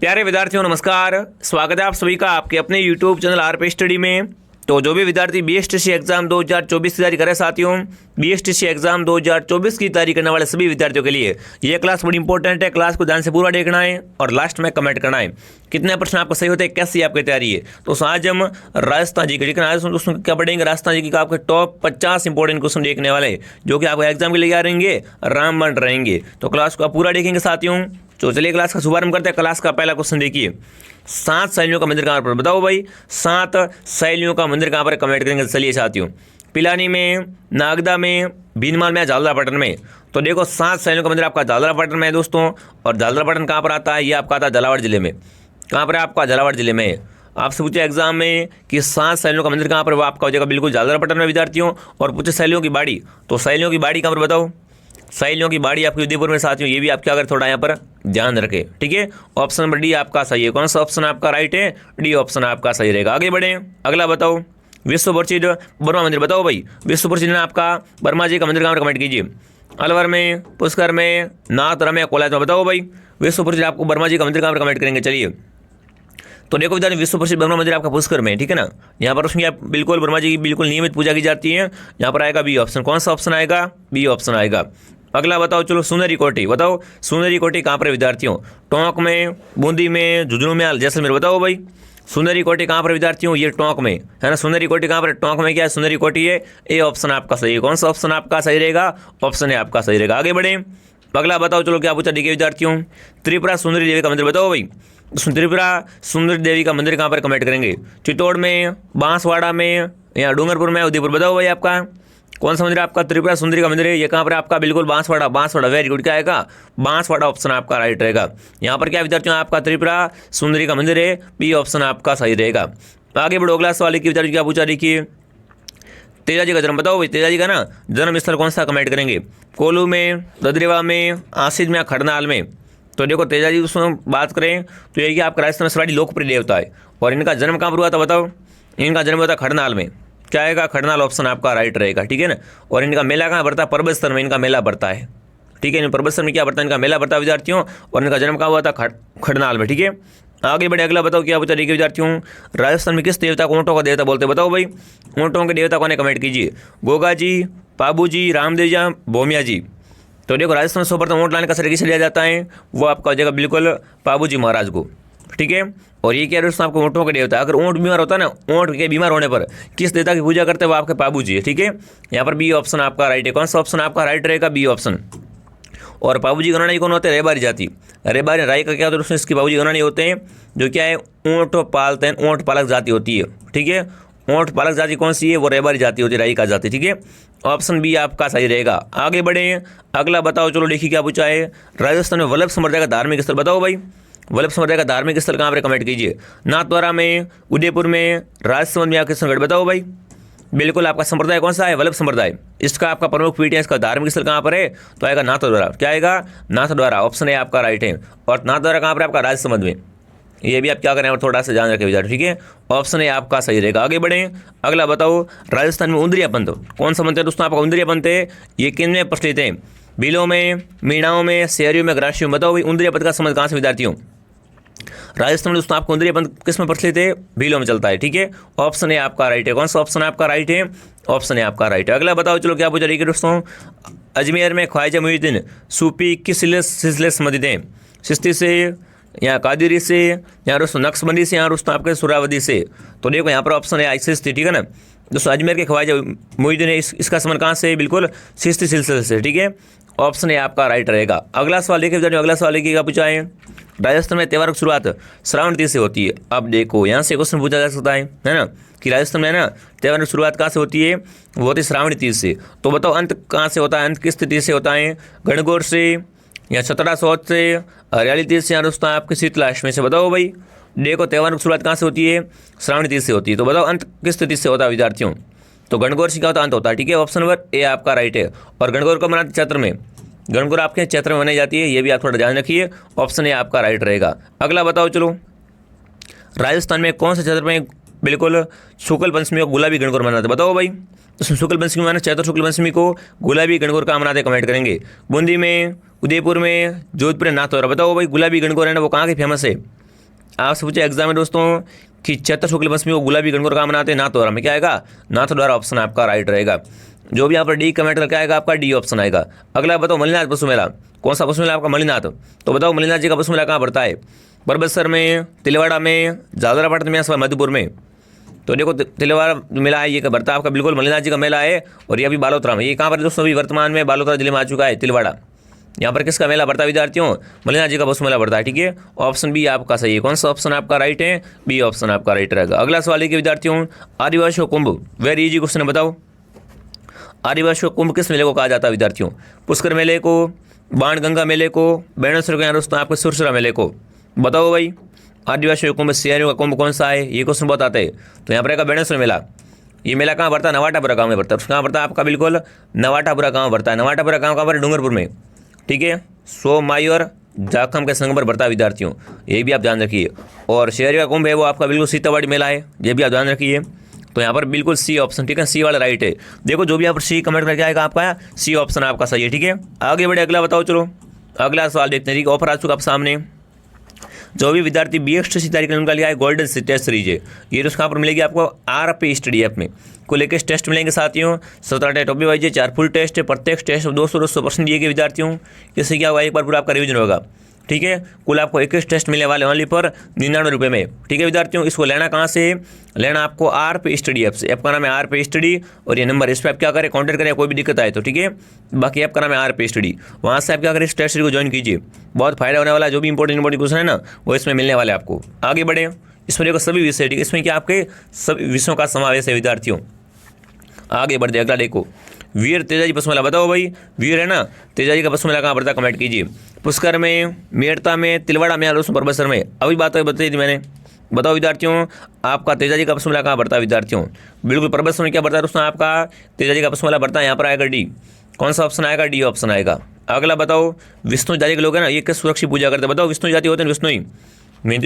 प्यारे विद्यार्थियों नमस्कार, स्वागत है आप सभी का आपके अपने यूट्यूब चैनल आरपी स्टडी में। तो जो भी विद्यार्थी बीएसटीसी एग्जाम 2024 की तैयारी करे साथियों, बीएसटीसी एग्जाम 2024 की तैयारी करने वाले सभी विद्यार्थियों के लिए ये क्लास बड़ी इंपॉर्टेंट है। क्लास को ध्यान से पूरा देखना है और लास्ट में कमेंट करना है कितने प्रश्न आपको सही होते हैं, कैसी आपकी तैयारी है। तो आज हम राजस्थान जी के, लेकिन आज उसमें क्या पढ़ेंगे, राजस्थान जी की आपके टॉप 50 इंपॉर्टेंट क्वेश्चन देखने वाले जो कि आपको एग्जाम के लिए आ रहेंगे, रामबाण रहेंगे। तो क्लास को आप पूरा देखेंगे साथियों। तो चलिए क्लास का शुभारंभ करते हैं। क्लास का पहला क्वेश्चन देखिए, 7 शैलियों का मंदिर कहाँ पर, बताओ भाई 7 शैलियों का मंदिर कहाँ पर, कमेंट करेंगे। चलिए साथियों, पिलानी में, नागदा में, भीनमाल में, झालरापाटन में। तो देखो 7 शैलियों का मंदिर आपका झालरापाटन में है दोस्तों। और झालरापाटन कहाँ पर आता है, ये आपका आता है झालावाड़ जिले में। कहाँ पर है आपका, झालावाड़ जिले में। आपसे पूछे एग्जाम में कि 7 शैलियों का मंदिर कहाँ पर, वो आपका हो जाएगा बिल्कुल झालरापाटन में विद्यार्थियों। और पूछे शैलियों की बाड़ी, तो शैलियों की बाड़ी कहाँ पर बताओ, शैलियों की बाड़ी आपकी उदयपुर में साथियों। ये भी आप क्या करें, थोड़ा यहाँ पर ध्यान रखें, ठीक है। ऑप्शन नंबर डी आपका सही है। कौन सा ऑप्शन आपका राइट है, डी ऑप्शन आपका सही रहेगा। आगे बढ़े, अगला बताओ, विश्व प्रसिद्ध वर्मा मंदिर, बताओ भाई विश्व प्रसिद्ध आपका वर्मा जी का मंदिर कहाँ पर, कमेंट कीजिए। अलवर में, पुष्कर में, नाथद्वारा में, कोलाज में, बताओ भाई विश्व प्रसिद्ध आपको वर्मा जी का मंदिर कहाँ पर, कमेंट करेंगे। चलिए तो देखो विद्यार्थी, विश्व प्रसिद्ध वर्मा मंदिर आपका पुष्कर में, ठीक है ना। यहाँ पर उसमें आप बिल्कुल वर्मा जी की बिल्कुल नियमित पूजा की जाती है। यहाँ पर आएगा बी ऑप्शन। कौन सा ऑप्शन आएगा, बी ऑप्शन आएगा। अगला बताओ, चलो सुनहरी कोटी, बताओ सुनहरी कोटी कहाँ पर है विद्यार्थियों, टोंक में, बूंदी में, झुंझुनू में, जैसलमेर, बताओ भाई सुनहरी कोटी कहाँ पर विद्यार्थियों, ये टोंक में है ना। सुनहरी कोटी कहाँ पर, टोंक में। क्या है, सुनहरी कोटी है। ए ऑप्शन आपका सही है। कौन सा ऑप्शन आपका सही रहेगा, ऑप्शन है आपका सही रहेगा। आगे बढ़े, अगला बताओ, चलो क्या पूछा देखिए विद्यार्थियों, त्रिपुरा सुंदरी देवी का मंदिर, बताओ भाई त्रिपुरा सुंदरी देवी का मंदिर कहाँ पर, कमेंट करेंगे। चित्तौड़ में, बांसवाड़ा में, या डूंगरपुर में, उदयपुर, बताओ भाई आपका कौन सा मंदिर आपका त्रिपुरा सुंदरी का मंदिर है। ये कहाँ पर आपका, बिल्कुल बांसवाड़ा, बांसवाड़ा, वेरी गुड। क्या आएगा, बांसवाड़ा ऑप्शन आपका राइट रहेगा। यहाँ पर क्या विद्यार्थियों आपका त्रिपुरा सुंदरी का मंदिर है, बी ऑप्शन आपका सही रहेगा। आगे बढ़ो, अगला सवाल की विद्यार्थी क्या पूछा देखिए, तेजाजी का जन्म, बताओ भाई तेजाजी का ना जन्म स्थल कौन सा, कमेंट करेंगे। कोल्लू में, ददरेवा में, आसिज में, खड़नाल में। तो देखो तेजाजी उसमें बात करें तो ये आपका राजस्थान में बड़ी लोकप्रिय देवता है। और इनका जन्म कहाँ पर हुआ था, बताओ इनका जन्म हुआ था खड़नाल में। क्या आएगा, खड़नाल ऑप्शन आपका राइट रहेगा, ठीक है ना। और इनका मेला कहाँ बढ़ता है, पर्वत स्थल में इनका मेला बढ़ता है, ठीक है। पर्वत स्थल में क्या बढ़ता है, इनका मेला बढ़ता है विद्यार्थियों। और इनका जन्म कहाँ हुआ था, खड़नाल में, ठीक है। आगे बढ़े, अगला बताओ क्या पूछा देखिए विद्यार्थियों, राजस्थान में किस देवता को ऊँटों का देवता बोलते हैं, बताओ भाई ऊँटों के देवता कौन है, कमेंट कीजिए। गोगा जी, पाबू जी, रामदेव जी, भोमिया जी। तो देखो राजस्थान में सर्वप्रथम ऊँट लाने का श्रेय किसे लिया जाता है, वो आपका हो जाएगा बिल्कुल पाबू जी महाराज को, ठीक है। और ये क्या दोस्तों आपको ऊँटों का देवता, अगर ऊँट बीमार होता है ना, ऊँट के बीमार होने पर किस देवता की पूजा करते हैं, वो आपके पाबू जी है, ठीक है। यहाँ पर बी ऑप्शन आपका राइट है। कौन सा ऑप्शन आपका राइट रहेगा, बी ऑप्शन। और पाबू जी गणना कौन होते हैं, रेबारी जाति, रेबारी राय का क्या होता है दोस्तों, इसकी पाबू जी गणना होते हैं जो क्या है, ऊँट पालते हैं, ऊँट पालक जाति होती है, ठीक है। ऊँट पालक जाति कौन सी है, वो रेबारी जाति होती है, राई का जाति, ठीक है। ऑप्शन बी आपका सही रहेगा। आगे बढ़े, अगला बताओ, चलो देखिए क्या पूछा है, राजस्थान में वल्लभ संप्रदाय का धार्मिक स्थल, बताओ भाई वल्लभ संप्रदाय का धार्मिक स्थल कहाँ पर, कमेंट कीजिए। नाथद्वारा में, उदयपुर में, राजसमंद में, या किशनगढ़, बताओ भाई बिल्कुल आपका संप्रदाय कौन सा है, वल्लभ संप्रदाय। इसका आपका प्रमुख पीठ है, इसका धार्मिक स्थल कहाँ पर है, तो आएगा नाथद्वारा। क्या आएगा, नाथद्वारा ऑप्शन है आपका राइट है। और नाथद्वारा कहाँ पर आपका, राजसमंद में। ये भी आप क्या करें और थोड़ा सा ध्यान रखें विद्यार्थी, ठीक है। ऑप्शन है आपका सही रहेगा। आगे बढ़े, अगला बताओ, राजस्थान में उंदरिया पंथ कौन सा पंथ है दोस्तों आपका, उंदरिया पंथ है, ये किन में प्रचलित है, भीलों में, मीणाओं में, शहरियों में, ग्रासियों में, बताओ भाई उंदरिया पंथ का समझ कहाँ से विद्यार्थियों, राजस्थान में दोस्तों आपको उंदरिया पंथ किस में प्रचलित है, भीलों में चलता है, ठीक है। ऑप्शन है आपका राइट है। कौन सा ऑप्शन आपका राइट है, ऑप्शन है आपका राइट है। अगला बताओ, चलो क्या पूछा देखिए दोस्तों, अजमेर में ख्वाजा मुइनुद्दीन सूफी किस सिलसिले से संबंधित हैं, चिश्ती से, यहाँ कादिरी से, यहाँ दोस्तों नक्शबंदी से, यहाँ दोस्तों आपके सुरावदी से। तो देखो यहाँ पर ऑप्शन है चिश्ती, ठीक है ना दोस्तों। अजमेर के ख्वाजा मुइनुद्दीन है, इसका संबंध कहाँ से, बिल्कुल चिश्ती सिलसिले से, ठीक है। ऑप्शन है आपका राइट रहेगा। अगला सवाल देखिए, अगला सवाल देखिए क्या पूछा है, राजस्थान में त्यौहार की शुरुआत श्रावण तीज से होती है। अब देखो यहाँ से क्वेश्चन पूछा जा सकता है ना, कि राजस्थान में ना त्यौहार की शुरुआत कहाँ से होती है, वो होती है श्रावण तीज से। तो बताओ अंत कहाँ से होता है, अंत किस तिथि से होता है, गणगौर से, या छतरा सौत से, हरियाली तीज से, या दोस्तों आपके शीतलाष्टमी से। बताओ भाई देखो त्यौहार की शुरुआत कहाँ से होती है, श्रावण तीज से होती है। तो बताओ अंत किस तिथि से होता है विद्यार्थियों, तो गणगौर से क्या होता है, अंत होता है, ठीक है। ऑप्शन नंबर ए आपका राइट है। और गणगौर को मनाते चैत्र में, गणगौर आपके चैत्र में मनाई जाती है, ये भी आप थोड़ा ध्यान रखिए। ऑप्शन ए आपका राइट रहेगा। अगला बताओ, चलो राजस्थान में कौन से चैत्र में बिल्कुल शुक्ल पंचमी को गुलाबी गणगौर मनाते, बताओ भाई। तो शुक्ल पंचमी माना चैत्र शुक्ल पंचमी को गुलाबी गणगौर कहाँ मनाते, कमेंट करेंगे। बूंदी में, उदयपुर में, जोधपुर, नाथद्वारा, बताओ भाई गुलाबी गणगौर है ना वो कहाँ की फेमस है, आपसे पूछे एग्जाम में दोस्तों कि चैत्र शुक्ल पंचमी को गुलाबी गणगौर कहाँ मनाते हैं, नाथद्वारा में, क्या आएगा, नाथद्वारा ऑप्शन आपका राइट रहेगा। जो भी यहाँ पर डी कमेंट करके आएगा आपका डी ऑप्शन आएगा। अगला बताओ मलिनाथ पशु मेला, कौन सा पशु मेला आपका, मलिनाथ। तो बताओ मलिनाथ जी का पशु मेला कहाँ पड़ता है, परबतसर में, तिलवाड़ा में, जालरापाटन में या मधुपुर में। तो देखो तिलवाड़ा मेला है, ये बढ़ता है आपका बिल्कुल मलिनाथ जी का मेला है। और ये अभी बालोतरा में, ये कहाँ पर दोस्तों अभी वर्तमान में बालोतरा जिले में आ चुका है तिलवाड़ा। यहाँ पर किसका मेला बढ़ता है विद्यार्थियों, मलिनाथ जी का पशु मेला बढ़ता है। ठीक है, ऑप्शन बी आपका सही है। कौन सा ऑप्शन आपका राइट है, बी ऑप्शन आपका राइट रहेगा। अगला सवाल है कि विद्यार्थियों आदिवासियों कुंभ, वेरी इजी क्वेश्चन है, बताओ आदिवासियों कुंभ किस मेले को कहा जाता है विद्यार्थियों, पुष्कर मेले को, बाणगंगा मेले को, बेणेश्वर को, या दोस्तों आपको सुरसरा मेले को। बताओ भाई आदिवासियों कुंभ शहरों का कुंभ कौन सा है, ये क्वेश्चन बहुत आते हैं। तो यहाँ पर रहेगा बेणेश्वर मेला। ये मेला कहाँ पड़ता है, नवाटापुरा गाँव में पड़ता है। कहाँ पड़ता है आपका, बिल्कुल नवाटापुरा गाँव पड़ता है। नवाटापुरा गाँव कहाँ पर, डूंगरपुर में। ठीक है, सोमाई और जाखम के संग पर बढ़ता है विद्यार्थियों, ये भी आप ध्यान रखिए। और शहर का कुंभ है वो आपका बिल्कुल सीतावाड़ी मेला है, ये भी आप ध्यान रखिए। तो यहाँ पर बिल्कुल सी ऑप्शन, ठीक है, सी वाला राइट है। देखो जो भी यहाँ पर सी कमेंट करके आएगा आपका सी ऑप्शन आपका सही है। ठीक है, आगे बढ़े, अगला बताओ। चलो अगला सवाल देखते हैं। ठीक है, ऑफर आ चुका आप सामने। जो भी विद्यार्थी BSTC तैयारी करने का लिया है गोल्डन टेस्ट सीरीज है, ये तो कहाँ पर मिलेगी आपको, RP स्टडी ऐप में। को लेकर टेस्ट मिलेंगे साथियों, 17 टॉपिक वाइज है, 4 फुल टेस्ट है, प्रत्येक टेस्ट 200% दिए गए विद्यार्थियों। इससे क्या होगा, एक बार पूरा आपका रिवीजन होगा। ठीक है, कुल आपको 21 टेस्ट मिलने वाले ओनली पर 99 रुपये में। ठीक है विद्यार्थियों, इसको लेना कहाँ से, लेना आपको RP स्टडी ऐप से। ऐप का नाम है RP स्टडी और ये नंबर, इस पर आप क्या करें, कॉन्टैक्ट करें कोई भी दिक्कत आए तो। ठीक है, बाकी ऐप का नाम है RP स्टडी, वहाँ से आप क्या करें, इस टेस्ट सीरीज को ज्वाइन कीजिए, बहुत फायदा होने वाला है। जो भी इंपॉर्टेंट क्वेश्चन है ना वो इसमें मिलने वाले आपको। आगे बढ़े, इसमें देखो सभी विषय, ठीक है, इसमें क्या आपके सभी विषयों का समावेश है विद्यार्थियों। आगे बढ़ते अगला देखो, वीर तेजाजी पशु मेला। बताओ भाई वीर है ना, तेजाजी का पशु मेला कहाँ पड़ता है, कमेंट कीजिए। पुष्कर में, मेड़ता में, तिलवाड़ा में, या परबतसर में। अभी बात बताई थी मैंने। बताओ विद्यार्थियों आपका तेजाजी का पशु मेला कहाँ पड़ता है विद्यार्थियों, बिल्कुल परबतसर में क्या पड़ता है दोस्तों आपका तेजाजी का पशु मेला पड़ता है। यहाँ पर आएगा डी, कौन सा ऑप्शन आएगा, डी ऑप्शन आएगा। अगला बताओ विष्णु जाति के लोग हैं ना, ये किस सुरक्षित पूजा करते हैं, बताओ विष्णु जाति होते हैं, विष्णु ही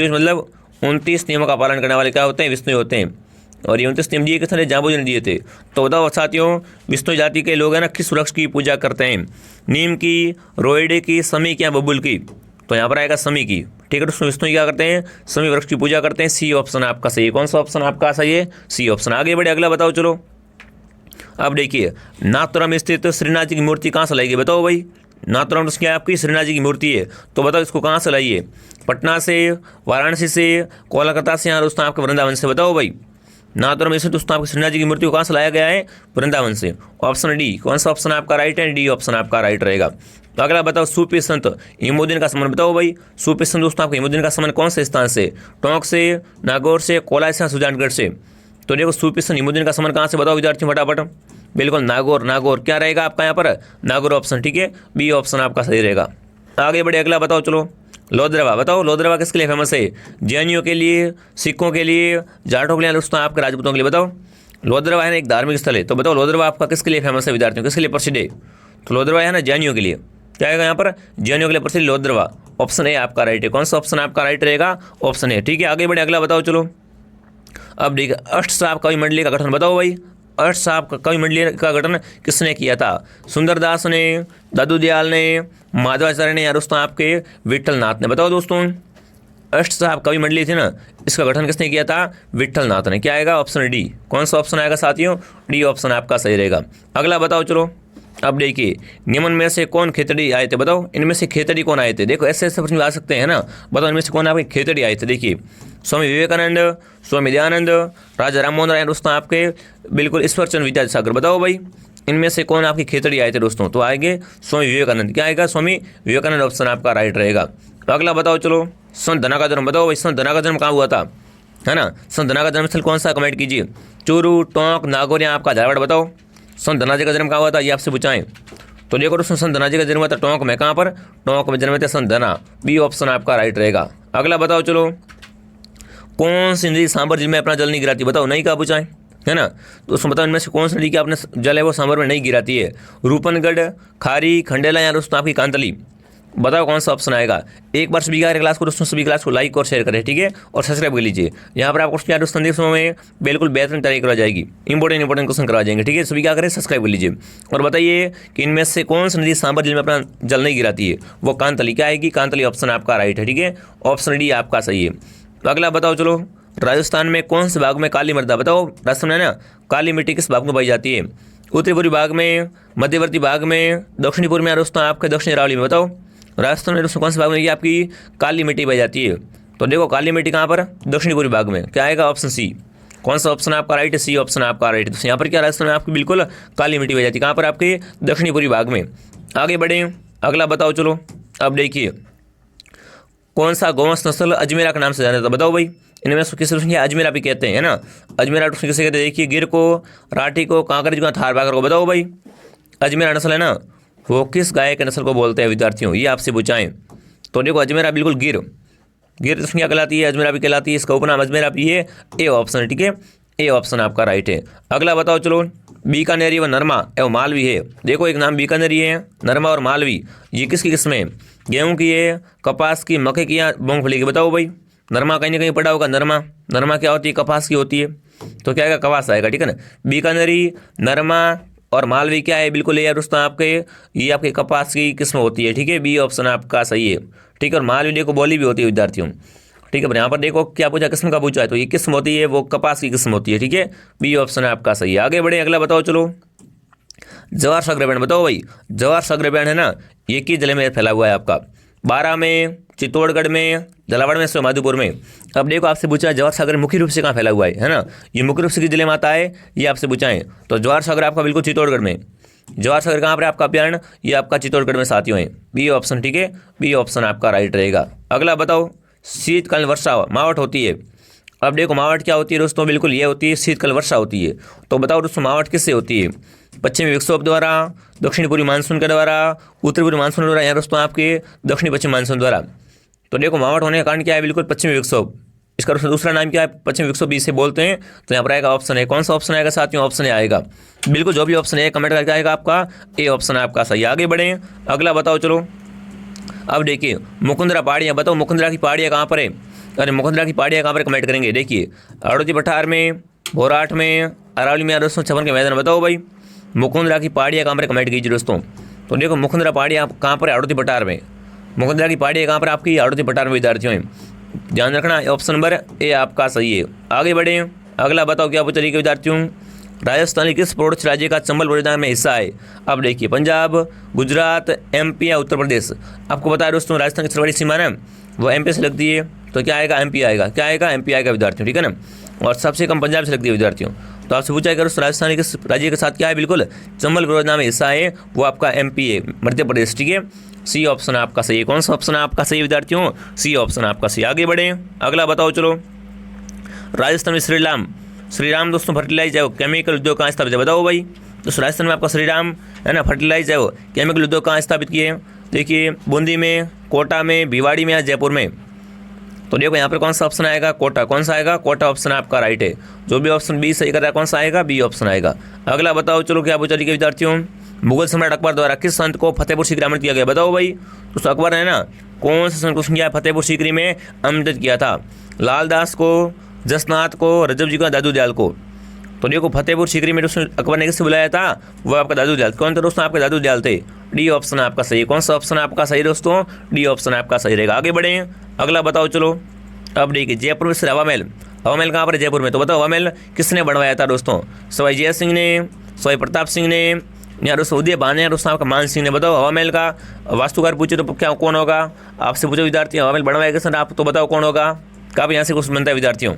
मतलब 29 नियमों का पालन करने वाले क्या होते हैं, विष्णु होते हैं। और ये 29 नियम दिए किसने, जांबुजी ने दिए थे। तो बताओ साथियों विष्णु जाति के लोग हैं ना किस वृक्ष की पूजा करते हैं, नीम की, रोएडे की, समी की या बबुल की। तो यहाँ पर आएगा समी की। ठीक है दोस्तों, विष्णु क्या करते हैं, समी वृक्ष की पूजा करते हैं। सी ऑप्शन आपका सही है। कौन सा ऑप्शन आपका सही है, सी ऑप्शन। आगे बढ़े, अगला बताओ। चलो अब देखिए, नाथद्वारा में स्थित श्रीनाथ जी की मूर्ति कहाँ से लाई गई, बताओ भाई। नाथद्वारा में क्या आपकी श्रीनाथ जी की मूर्ति है, तो बताओ इसको कहाँ से लाई है, पटना से, वाराणसी से, कोलकाता से, या दोस्तों आपके वृंदावन से। बताओ भाई नाथद्वारा में दोस्तों आपके श्रीनाथ जी की मूर्ति को कहाँ से लाया गया है, वृंदावन से। ऑप्शन डी, कौन सा ऑप्शन आपका राइट है, डी ऑप्शन आपका राइट रहेगा। तो अगला बताओ सूफी संत इमुद्दीन का संबंध। बताओ भाई सूफी संत दोस्तों आपका इमुद्दीन का संबंध कौन से स्थान से, टोंक से, नागौर से, कोलाई से, सुजानगढ़ से। तो देखो सूफी संत इमुद्दीन का संबंध कहाँ से, बताओ विद्यार्थियों फटाफट। बिल्कुल नागौर, नागौर क्या रहेगा आपका यहाँ पर, नागौर ऑप्शन। ठीक है, बी ऑप्शन आपका सही रहेगा। आगे बढ़े, अगला बताओ। चलो लोधरवा। बताओ लोधरवा किसके लिए फेमस है, जैनियों के लिए, सिखों के लिए, जाटों के लिए, दोस्तों आपके राजपूतों के लिए। बताओ लोधरवा है ना एक धार्मिक स्थल है, तो बताओ लोधरवा आपका किसके लिए फेमस है विद्यार्थियों, किसके लिए प्रसिद्ध है। तो लोधरवा है ना जैनियों के लिए, क्या आएगा यहाँ पर, जैनियों के लिए प्रसिद्ध लोधरवा। ऑप्शन ए आपका राइट है। कौन सा ऑप्शन आपका राइट रहेगा, ऑप्शन ए। ठीक है, आगे बढ़े, अगला बताओ। चलो अब देखिए, अष्टसाप कवि मंडली का गठन। बताओ भाई अष्टसाप कवि मंडली का गठन किसने किया था, सुंदरदास ने, दादू दयाल ने, माधवाचार्य ने, या दोस्तों आपके विट्ठलनाथ ने। बताओ दोस्तों अष्टसाप कवि मंडली थी ना, इसका गठन किसने किया था, विट्ठलनाथ ने। क्या आएगा, ऑप्शन डी। कौन सा ऑप्शन आएगा साथियों, डी ऑप्शन आपका सही रहेगा। अगला बताओ। चलो अब देखिए, निम्न में से कौन खेतड़ी आए थे। बताओ इनमें से खेतड़ी कौन आए थे। देखो ऐसे प्रश्न आ सकते हैं ना, बताओ इनमें से कौन आपके खेतड़ी आए थे। देखिए स्वामी विवेकानंद, स्वामी दयानंद, राजा राममोहन राय, दोस्तों आपके बिल्कुल ईश्वरचंद्र विद्यासागर। बताओ भाई इनमें से कौन आपकी खेतड़ी आए थे दोस्तों, तो आएंगे स्वामी विवेकानंद। क्या आएगा, स्वामी विवेकानंद ऑप्शन आपका राइट रहेगा। अगला बताओ। चलो संत धना का जन्म। बताओ भाई संत धना का जन्म कहाँ हुआ था, है ना, संत धना का जन्मस्थल कौन सा, कमेंट कीजिए। चूरू, टोंक, नागौर या आपका धारवाड़। बताओ संत धना जी का जन्म कहाँ हुआ था, ये आपसे पूछाएं। तो देखो दोस्तों संत धना जी का जन्म हुआ था टोंक में। कहाँ पर, टोंक में जन्म थे संत धना, बी ऑप्शन आपका राइट रहेगा। अगला बताओ। चलो कौन सी नदी सांबर जिले में अपना जल नहीं गिराती। बताओ नहीं का पूछाएं, है ना, तो उसमें बताओ इनमें से कौन सी नदी की आपने जल है वो सांबर में नहीं गिराती है, रूपनगढ़, खारी, खंडेला या दोस्तों आपकी कांतली। बताओ कौन सा ऑप्शन आएगा। एक बार सभी क्लास को दोस्तों सभी क्लास को लाइक और शेयर करें, ठीक है, और सब्सक्राइब कर लीजिए। यहाँ पर आपको क्या दोस्तों संदेशों में बिल्कुल बेहतरीन तरीके करवा जाएगी, इंपॉर्टेंट क्वेश्चन करवा जाएंगे, ठीक है। सभी क्या करें, सब्सक्राइब कर लीजिए और बताइए कि इनमें से कौन सी नदी सांबर जिले में अपना जल नहीं गिराती है, वो कांतली। क्या आएगी, कांतली ऑप्शन आपका राइट है, ठीक है, ऑप्शन डी आपका सही है। अगला बताओ चलो, राजस्थान में कौन से भाग में काली मृदा, बताओ राजस्थान में ना काली मिट्टी किस भाग में पाई जाती है? उत्तरी पूर्वी भाग में, मध्यवर्ती भाग में, दक्षिणी पूर्व में, दोस्तों आपके दक्षिणी अरावली में। बताओ राजस्थान में दोस्तों कौन से भाग में ये आपकी काली मिट्टी पाई जाती है? तो देखो काली मिट्टी कहाँ पर, दक्षिणी पूर्वी भाग में। क्या आएगा? Option C. कौन सा ऑप्शन आपका राइट है? सी ऑप्शन आपका राइट है। तो यहाँ पर क्या राजस्थान में आपकी बिल्कुल काली मिट्टी पाई जाती है, कहाँ पर? आपके दक्षिणी पूर्वी भाग में। आगे बढ़े, अगला बताओ चलो। अब देखिए कौन सा गौवंश नस्ल अजमेरा के नाम से जाना जाता है? बताओ भाई, इनमें से किस नस्ल अजमेरा भी कहते हैं, है ना? अजमेरा किसे कहते हैं? देखिए गिर को, राठी को, कांकरेज को, थार बागर को। बताओ भाई, अजमेरा नस्ल है ना, वो किस गाय के नस्ल को बोलते हैं विद्यार्थियों? ये आपसे पूछाएं। तो देखो अजमेरा बिल्कुल गिर नस्ल क्या कहलाती है? अजमेरा भी कहलाती है। इसका उपनाम अजमेरा भी है। ए ऑप्शन है, ठीक है, ए ऑप्शन आपका राइट है। अगला बताओ चलो, बीकानेरी व नरमा एवं मालवी है। देखो एक नाम बीकानेरी है, नरमा और मालवी, ये किसकी किस्म है? गेहूं की है, कपास की, मक्के की या मूंगफली की? बताओ भाई, नरमा कहीं ना कहीं पड़ा होगा। नरमा क्या होती है? कपास की होती है। तो क्या आएगा? कपास आएगा, ठीक है ना। बीकानेरी, नरमा और मालवी क्या है? बिल्कुल यार दोस्तों आपके ये आपके कपास की किस्म होती है, ठीक है। बी ऑप्शन आपका सही है, ठीक है। और मालवी देखो बोली भी होती है विद्यार्थियों, ठीक है। पर यहाँ पर देखो क्या पूछा, किस्म का पूछा है, तो ये किस्म होती है वो कपास की किस्म होती है, ठीक है। बी ऑप्शन आपका सही है। आगे बढ़े, अगला बताओ चलो, जवार सागरबैंड। बताओ भाई, जवार सागरबैंड है ना, ये किस जिले में फैला हुआ है आपका? बारां में, चित्तौड़गढ़ में, झालावाड़ में, माधोपुर में। अब देखो आपसे पूछा है जवाहर सागर मुख्य रूप से कहाँ फैला हुआ है ना? ये मुख्य रूप से किस जिले में आता है, ये आपसे पूछा है। तो जवाहर सागर आपका बिल्कुल चित्तौड़गढ़ में। जवाहर सागर कहाँ पर आपका अभ्यारण्य? ये आपका चित्तौड़गढ़ में साथियों है। बी ऑप्शन, ठीक है, बी ऑप्शन आपका राइट रहेगा। अगला बताओ, शीतकालीन वर्षा मावट होती है। अब देखो मावट क्या होती है दोस्तों? बिल्कुल ये होती है शीतकालीन वर्षा होती है। तो बताओ दोस्तों मावट किससे होती है? पश्चिमी विक्षोभ द्वारा, दक्षिण पूर्वी मानसून के द्वारा, उत्तर पूर्वी मानसून द्वारा, या दोस्तों आपके दक्षिणी पश्चिम मानसून द्वारा। तो देखो मावट होने का कारण क्या है? बिल्कुल पश्चिमी विक्षोभ। इसका दूसरा नाम क्या है? पश्चिमी विक्षोभ भी इसे बोलते हैं। तो यहाँ पर आएगा ऑप्शन है। कौन सा ऑप्शन आएगा साथियों? ऑप्शन ए आएगा। बिल्कुल जो भी ऑप्शन है कमेंट करके आएगा आपका, ए ऑप्शन आपका सही। आगे बढ़े, अगला बताओ चलो। अब देखिए मुकुंदरा पहाड़ियाँ, बताओ मुकुंदरा की पहाड़ियाँ कहाँ पर है? अरे मुकुंदरा की पहाड़ियाँ कहाँ पर कमेंट करेंगे? देखिए अड़ोती पठार में, भोराट में, अरावली में, दोस्तों छपन के मैदान। बताओ भाई मुकुंदरा की पहाड़ियाँ कहाँ पर कमेंट कीजिए दोस्तों। तो देखो मुकुंदरा पहाड़ियाँ कहाँ पर है? अड़ोती पठार में। मुकुंदरा की पहाड़ियाँ कहाँ पर आपकी? अड़ोती पठार में विद्यार्थियों में। ध्यान रखना, ऑप्शन नंबर ए आपका सही है। आगे बढ़े, अगला बताओ क्या पूछा के विद्यार्थियों, राजस्थान किस पड़ोस राज्य का चंबल परियोजना में हिस्सा है? अब देखिए पंजाब, गुजरात, एमपी या उत्तर प्रदेश। आपको बता दोस्तों राजस्थान की सबसे बड़ी सीमा ना वो एमपी से लगती है। तो क्या आएगा? एमपी आएगा। क्या आएगा? एमपी आएगा विद्यार्थियों, ठीक है ना। और सबसे कम पंजाब से लगती है विद्यार्थियों। तो आपसे पूछा है राजस्थान किस राज्य के साथ क्या है? बिल्कुल चंबल परियोजना में हिस्सा है, वो आपका एमपी है, मध्य प्रदेश, ठीक है। सी ऑप्शन आपका सही है। कौन सा ऑप्शन आपका सही विद्यार्थियों? सी ऑप्शन आपका सही। आगे बढ़े, अगला बताओ चलो, राजस्थान में श्रीराम दोस्तों फर्टिलाइज है केमिकल उद्योग कहाँ स्थापित है? बताओ भाई, तो राजस्थान में आपका श्रीराम है ना फर्टिलाइज है वो केमिकल उद्योग कहाँ स्थापित किए? देखिए बूंदी में, कोटा में, भिवाड़ी में या जयपुर में। तो देखो यहाँ पर कौन सा ऑप्शन आएगा? कोटा। कौन सा आएगा? कोटा ऑप्शन आपका राइट है। जो भी ऑप्शन बी सही कर रहा है कौन सा आएगा? बी ऑप्शन आएगा। अगला बताओ चलो क्या पूछा के विद्यार्थियों, मुगल सम्राट अकबर द्वारा किस संत को फतेहपुर सीकरी आमंत्रित किया गया? बताओ भाई, तो अकबर है ना कौन सा संत को किया फतेहपुर सीकरी में आमंत्रित किया था? लालदास को, जसनाथ को, रजब जी को, दादू दयाल को। तो देखो फतेहपुर सीकरी में दोस्तों अकबर ने किससे बुलाया था? वो आपका दादू दयाल। कौन थे दोस्तों? आपके दादू दयाल थे। डी ऑप्शन आपका सही है। कौन सा ऑप्शन आपका सही दोस्तों? डी ऑप्शन आपका सही रहेगा। आगे बढ़े, अगला बताओ चलो। अब देखिए जयपुर में से हवा महल कहाँ पर है? जयपुर में। तो बताओ हवा महल किसने बनवाया था दोस्तों? सवाई जय सिंह ने, सवाई प्रताप सिंह ने, या दोस्तों उदय भान या दोस्तों आपका मान सिंह ने। बताओ हवा महल का वास्तुकार पूछे तो क्या कौन होगा? आपसे पूछो विद्यार्थी हवा महल बनवाया किसने? आप तो बताओ कौन होगा? कब यहाँ से कुछ बनता है विद्यार्थियों?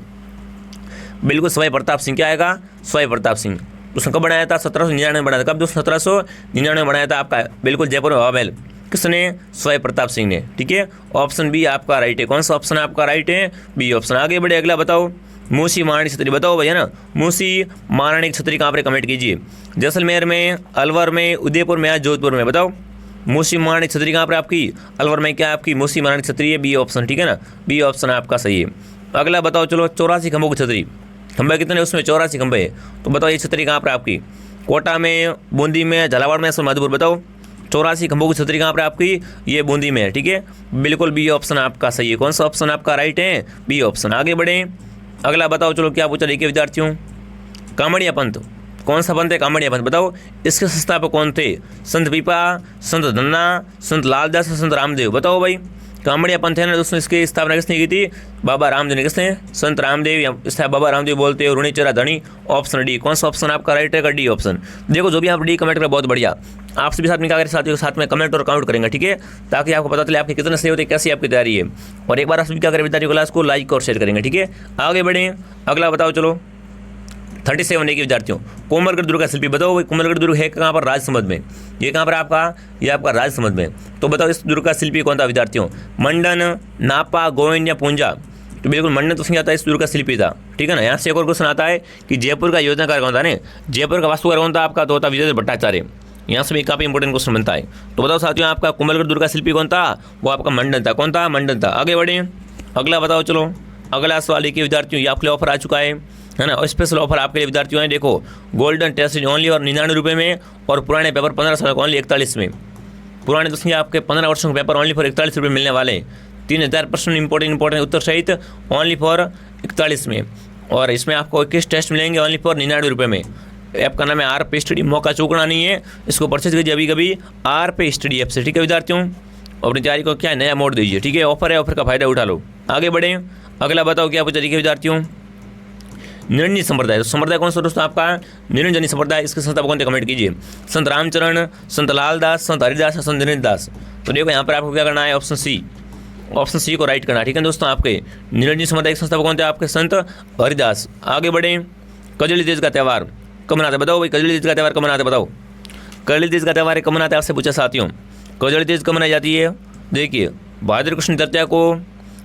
बिल्कुल सवाई प्रताप सिंह। क्या आएगा? सवाई प्रताप सिंह। उसने कब बनाया था? 1799 बनाया था। कब दोस्तों? 1799 बनाया था आपका बिल्कुल जयपुर हवा महल। किसने? सवाई प्रताप सिंह ने, ठीक है। ऑप्शन बी आपका राइट है। कौन सा ऑप्शन आपका राइट है? B option. आगे बढ़े, अगला बताओ, मूसी महारानी छतरी। बताओ भैया ना मूसी महारानी छतरी कहाँ पर कमेंट कीजिए? जैसलमेर में, अलवर में, उदयपुर में या जोधपुर में। बताओ मूसी महारानी छतरी कहाँ पर आपकी? अलवर में। क्या आपकी मूसी महारानी छतरी है? बी ऑप्शन, ठीक है ना। बी ऑप्शन आपका सही है। अगला बताओ चलो, 84 खंभों की छतरी। खंभे कितने? उसमें 84 खंभे है। तो बताओ ये छतरी कहाँ पर आपकी? कोटा में, बूंदी में, झालावाड़ में, माधोपुर। बताओ 84 खंभों की छतरी कहाँ पर आपकी? ये बूंदी में है, ठीक है। बिल्कुल बी ऑप्शन आपका सही है। कौन सा ऑप्शन आपका राइट है? B option. आगे बढ़े, अगला बताओ चलो क्या पूछा देखिए विद्यार्थियों, कामड़िया पंथ। कौन सा पंथ है? कामड़िया पंथ। बताओ इसके संस्थापक कौन थे? संत पीपा, संत धन्ना, संत लालदास, संत रामदेव। बताओ भाई तो आमड़िया पंथ है ना दोस्तों, इसकी स्थापना किसने की थी? बाबा रामदेव ने। किसने? संत रामदेव, या बाबा रामदेव बोलते हो, रुणीचरा धनी। Option D. कौन सा ऑप्शन आपका राइट रहेगा? D option. देखो जो भी आप डी कमेंट करें बहुत बढ़िया। आप सभी साथ में क्या करें, साथियों के साथ में कमेंट और काउंट करेंगे, ठीक है, ताकि आपको पता चले आपके कितने सही होते हैं, कैसी आपकी तैयारी है। और एक बार आप सभी क्या करें, विद्यार्थियों क्लास को लाइक और शेयर करेंगे, ठीक है। आगे बढ़े, अगला बताओ चलो 37 के विद्यार्थियों, कोमलगढ़ दुर्ग का शिल्पी बताओ भाई। कोमलगढ़ दुर्ग है कहाँ पर? राजसमंद में। ये कहाँ पर आपका? ये आपका राजसमंद में। तो बताओ इस दुर्ग का शिल्पी कौन था विद्यार्थियों? मंडन, नापा, गोविंद या पूंजा? तो बिल्कुल मंडन तो समझ आता है, इस दुर्ग का शिल्पी था, ठीक है ना। यहाँ से एक और क्वेश्चन आता है कि जयपुर का योजनाकार कौन था? ने जयपुर का वास्तुकार कौन था आपका? तो होता विजय भट्टाचार्य। यहाँ से भी काफ़ी इंपॉर्टेंट क्वेश्चन बनता है। तो बताओ साथियों, आपका कोमलगढ़ दुर्ग का शिल्पी कौन था? वो आपका मंडन था। कौन था? मंडन था। आगे बढ़े, अगला बताओ चलो। अगला सवाल है कि विद्यार्थियों, ये आपके लिए ऑफर आ चुका है ना, और स्पेशल ऑफर आपके लिए विद्यार्थियों हैं। देखो, गोल्डन टेस्ट ओनली और 99 रुपये में, और पुराने पेपर 15 साल को ओनली 41 में। पुराने दोस्तों आपके 15 वर्षों के पेपर ओनली फॉर 41 रुपये मिलने वाले। 3000 प्रश्न इंपॉर्टेंट उत्तर सहित ओनली फॉर 41 में। और इसमें आपको 21 टेस्ट मिलेंगे ओनली फॉर 99 रुपये में। ऐप का नाम है आर पे स्टडी, मौका चूकना नहीं है, इसको परचेज कीजिए अभी कभी आर पे स्टडी ऐप से, ठीक है विद्यार्थियों। अपनी तैयारी को क्या नया मोड़ दीजिए, ठीक है। ऑफर है, ऑफर का फायदा उठा लो। आगे बढ़े, अगला बताओ क्या पूछा, ठीक है विद्यार्थियों। निरंजनी संप्रदाय, तो संप्रदाय कौन सा दोस्तों आपका? निरंजनी संप्रदाय। इसके संस्थापक कौन थे? कमेंट कीजिए। संत रामचरण, संत लालदास, संत हरिदास, संत निरंजन दास। तो देखो यहाँ पर आपको क्या करना है, ऑप्शन सी, ऑप्शन सी को राइट करना है, ठीक है दोस्तों। आपके निरंजनी संप्रदाय के संस्थापक कौन थे? आपके संत हरिदास। आगे बढ़े, कजली तीज का त्यौहार कब मनाते बताओ भाई। कजली तीज का त्यौहार कब मनाते बताओ। कजली तीज का त्यौहार कब मनाते आपसे पूछा साथियों। कजली तीज कब मनाई जाती है? देखिए, भाद्र कृष्ण तृतीया को,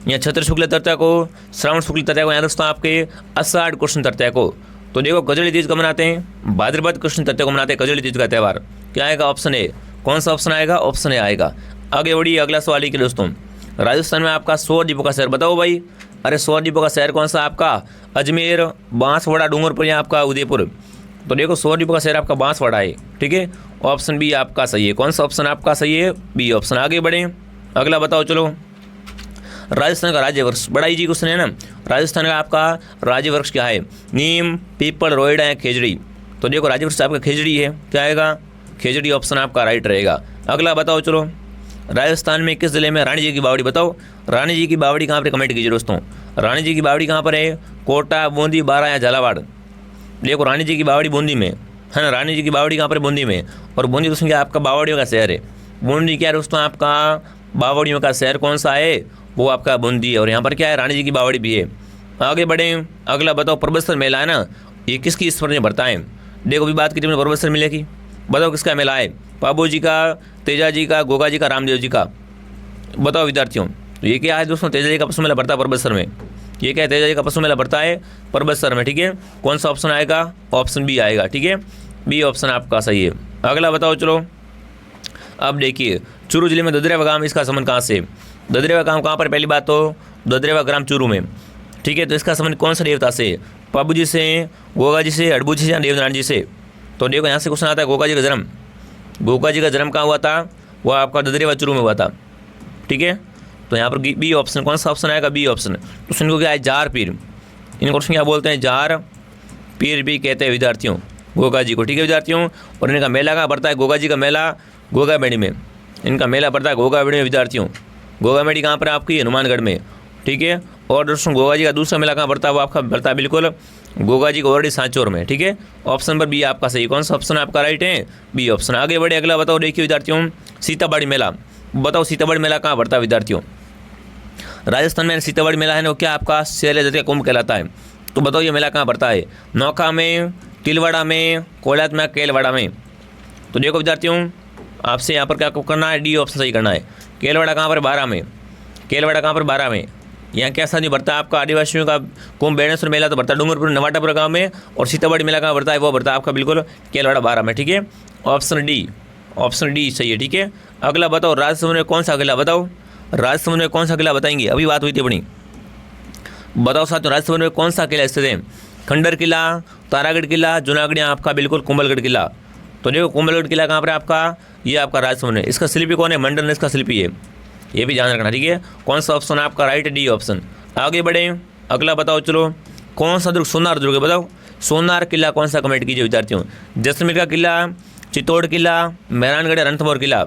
या छत्र शुक्ल तृतीया को, श्रावण शुक्ल तृतीया को, या दोस्तों आपके आषाढ़ कृष्ण तृतीया को। तो देखो कजली तीज कब मनाते हैं? भाद्रपद कृष्ण तृतीया को मनाते हैं कजली तीज का त्यौहार। क्या आएगा? Option A. कौन सा ऑप्शन आएगा? ऑप्शन ए आएगा। आगे बढ़िए, अगला सवाल के दोस्तों, राजस्थान में आपका सौर द्वीपों का शहर बताओ भाई। अरे सौर द्वीपों का शहर कौन सा आपका? अजमेर, बांसवाड़ा, डूंगरपुर या आपका उदयपुर। तो देखो सौर द्वीपों का शहर आपका बांसवाड़ा है, ठीक है। ऑप्शन बी आपका सही है। कौन सा ऑप्शन आपका सही है? B option. आगे बढ़े, अगला बताओ चलो। राजस्थान का राज्य वृक्ष, बड़ा इजी क्वेश्चन है ना। राजस्थान का आपका राज्य वृक्ष क्या है? नीम, पीपल, रोइडा या खेजड़ी। तो देखो राज्य वृक्ष आपका खेजड़ी है। क्या आएगा? खेजड़ी ऑप्शन आपका राइट रहेगा। अगला बताओ चलो, राजस्थान में किस जिले में रानी जी की बावड़ी बताओ। रानी जी की बावड़ी कहाँ पर? कमेंट कीजिए दोस्तों। रानी जी की बावड़ी कहाँ पर है? कोटा, बूंदी, बारा या झालावाड़। देखो रानी जी की बावड़ी बूंदी में है ना। रानी जी की बावड़ी कहाँ पर? बूंदी में। और बूंदी दोस्तों क्या आपका बावड़ियों का शहर है। बूंदी क्या है दोस्तों आपका? बावड़ियों का शहर कौन सा है? वो आपका बूंदी है। और यहाँ पर क्या है? रानी जी की बावड़ी भी है। आगे बढ़े, अगला बताओ, परबतसर मेला है ना, ये किसकी स्मृति में बढ़ता है? देखो अभी बात की तुमने परबतसर मेले की, बताओ किसका मेला है? बाबू जी का, तेजा जी का, गोगा जी का, रामदेव जी का। बताओ विद्यार्थियों। तो ये क्या है दोस्तों? तेजा जी का पशु मेला बढ़ता है परबतसर में। ये क्या है? तेजा जी का पशु मेला बढ़ता है परबतसर में, ठीक है। कौन सा ऑप्शन आएगा? ऑप्शन बी आएगा, ठीक है। बी ऑप्शन आपका सही है। अगला बताओ चलो। अब देखिए, चूरू जिले में ददरेवा गांव, इसका संबंध कहाँ से? ददरेवा गांव कहाँ पर? पहली बात तो ददरेवा ग्राम चूरू में, ठीक है। तो इसका संबंध कौन सा देवता से? बाबू जी से, गोगा जी से, अड़बू जी से या देवनारायण जी से। तो देखो यहाँ से क्वेश्चन आता है गोगा जी का जन्म। गोगा जी का जन्म कहाँ हुआ था? वो आपका ददरेवा चूरू में हुआ था, ठीक है। तो यहाँ पर बी ऑप्शन। कौन सा ऑप्शन आएगा? B option. तो इनको क्या है? जार पीर। इनको क्वेश्चन क्या बोलते हैं? जार पीर भी कहते हैं विद्यार्थियों गोगा जी को, ठीक है विद्यार्थियों। और इनका मेला कहाँ पड़ता है? गोगा जी का मेला गोगामेडी में। इनका मेला पड़ता है गोगामेडी में विद्यार्थियों। गोगामेडी कहाँ पर? आपकी हनुमानगढ़ में, ठीक है। और दोस्तों गोगा जी का दूसरा मेला कहाँ पड़ता है? वो आपका पड़ता है बिल्कुल गोगा जी गोरडी सांचौर में, ठीक है। ऑप्शन पर बी आपका सही। कौन सा ऑप्शन आपका राइट है? B option. आगे बढ़े, अगला बताओ। देखिए विद्यार्थियों, सीताबाड़ी मेला बताओ। सीताबाड़ी मेला कहाँ पड़ता है विद्यार्थियों? राजस्थान में सीताबाड़ी मेला है ना, वो क्या आपका? शैलजाति का कुंभ कहलाता है। तो बताओ ये मेला कहाँ पड़ता है? नौका में, तिलवाड़ा में, कोलात में, केलवाड़ा में। तो देखो विद्यार्थियों, आपसे यहाँ पर क्या करना है? डी ऑप्शन सही करना है। केलवाड़ा कहाँ पर? 12 में। केलवाड़ा कहाँ पर? 12 में। यहाँ क्या साथ बढ़ता है आपका? आदिवासियों का कुंभ बेणेश्वर मेला तो बढ़ता है डूंगरपुर नवाटापुर गाँव में। और सीताबाड़ी मेला कहाँ बढ़ता है? वो बढ़ता है आपका बिल्कुल केलवाड़ा 12 में, ठीक है। ऑप्शन डी, ऑप्शन डी सही है, ठीक है। अगला बताओ, राजसमंद में कौन सा किला बताओ। राजसमंद में कौन सा किला बताएंगे? अभी बात हुई थी अपनी। बताओ साथियों, राजसमंद में कौन सा किला स्थित है? खंडर किला, तारागढ़ किला, जूनागढ़ या आपका बिल्कुल कुंभलगढ़ किला। तो देखो कुंभलगढ़ किला कहाँ पर है आपका? ये आपका राजसमंद है। इसका शिल्पी कौन है? मंडन इसका शिल्पी है, ये भी ध्यान रखना, ठीक है। कौन सा ऑप्शन है आपका राइट? D option. आगे बढ़े, अगला बताओ चलो। कौन सा दुर्ग? सोनार दुर्ग बताओ। सोनार किला कौन सा? कमेंट कीजिए विद्यार्थियों। जैसलमेर का किला, चित्तौड़ किला, मेहरानगढ़, रणथंभौर किला।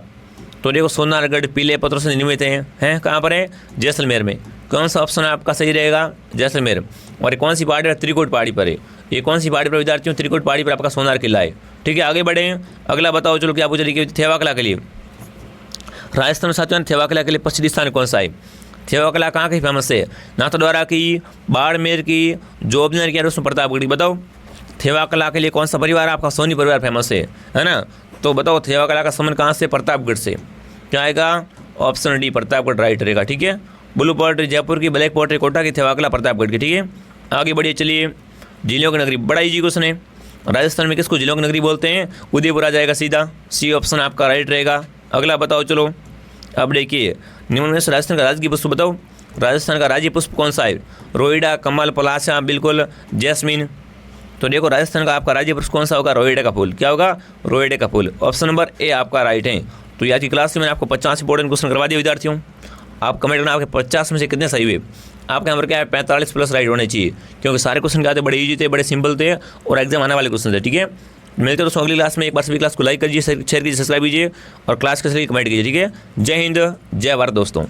तो देखो सोनारगढ़ पीले पत्थरों से निर्मित हैं कहाँ पर है? जैसलमेर में। कौन सा ऑप्शन आपका सही रहेगा? जैसलमेर। और ये कौन सी पहाड़ी पर? त्रिकुट पहाड़ी पर है। ये कौन सी पहाड़ी पर विद्यार्थियों? त्रिकुट पहाड़ी पर आपका सोनार किला है। ठीक है, आगे बढ़े। अगला बताओ चलो क्या पूछ रही है? थेवा किला के लिए राजस्थान में साथियों थेवा किला के लिए पश्चिमी स्थान कौन सा है? थेवा किला कहाँ की फेमस है? नाथद्वारा की, बाड़मेर की, जोबनेर की, उसमें प्रतापगढ़ की। बताओ थेवा किला के लिए कौन सा परिवार आपका? सोनी परिवार फेमस है ना? तो बताओ थेवा किला का संबंध कहाँ से? प्रतापगढ़ से। क्या आएगा? ऑप्शन डी प्रतापगढ़ राइट रहेगा। ठीक है, ब्लू पोर्ट्री जयपुर की, ब्लैक पोर्ट्री कोटा की, थेवा किला प्रतापगढ़ की। ठीक है, आगे बढ़िए चलिए। जिलों की नगरी बड़ा इजी क्वेश्चन है। राजस्थान में किसको जिलों की नगरी बोलते हैं? उदयपुर आ जाएगा सीधा, सी ऑप्शन आपका राइट रहेगा। अगला बताओ चलो। अब देखिए निम्न में से राजस्थान का राजकीय पुष्प बताओ। राजस्थान का राज्य पुष्प कौन सा है? रोइडा, कमल, पलाशा, बिल्कुल, जैस्मिन। तो देखो राजस्थान का आपका राज्य पुष्प कौन सा होगा? रोइडे का फूल। क्या होगा? रोइडे का फूल। ऑप्शन नंबर ए आपका राइट है। तो आज की क्लास में मैंने आपको 50 इंपॉर्टेंट क्वेश्चन करवा दिए विद्यार्थियों। आप कमेंट करना आपके 50 में से कितने सही हुए। आपका नंबर क्या है? 45 प्लस राइट होने चाहिए, क्योंकि सारे क्वेश्चन क्या थे? बड़े ईजी थे, बड़े सिंपल थे और एग्जाम आने वाले क्वेश्चन थे। ठीक है, मिलते हैं दोस्तों अगली क्लास में। एक बार सभी क्लास को लाइक कीजिए, शेयर कीजिए, सब्सक्राइब कीजिए और क्लास के सभी कमेंट कीजिए। ठीक है, जय हिंद, जय भारत दोस्तों।